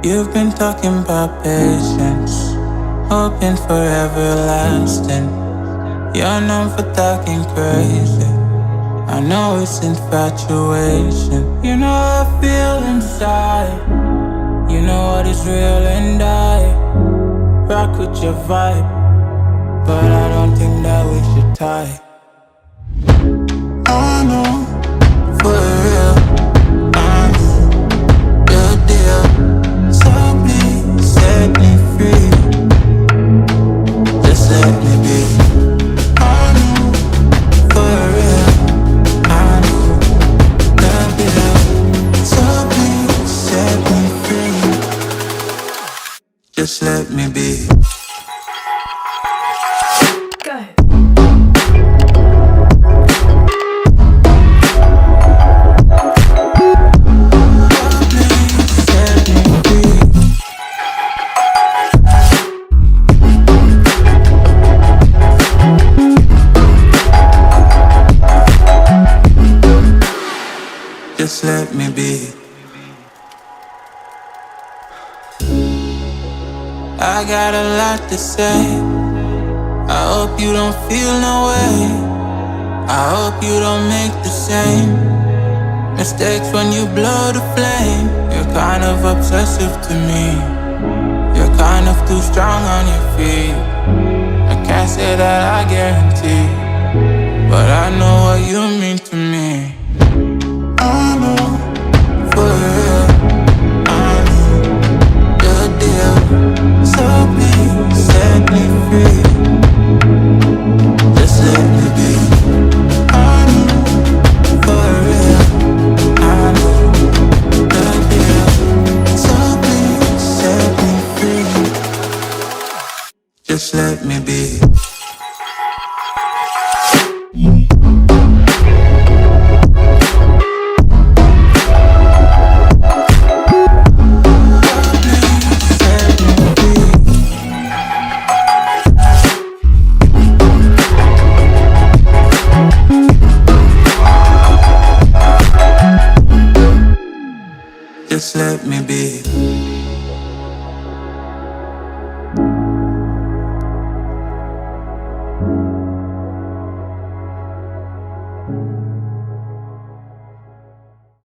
You've been talking about patience, hoping for everlasting. You're known for talking crazy. I know it's infatuation. You know how I feel inside. You know what is real and I rock with your vibe, but I don't think that we should tie. I know, for real, I'm your deal. So please set me free. Just let me be. I know, for real, I know the deal. So please set me free. Just let me be. Just let me be. I got a lot to say. I hope you don't feel no way. I hope you don't make the same mistakes when you blow the flame. You're kind of obsessive to me. You're kind of too strong on your feet. I can't say that I guarantee, but I know what you mean to me. I know, for real, I'm your deal. So please set me free. Just let me be. I know, for real, I know the deal. So please set me free. Just let me be. Just let me be.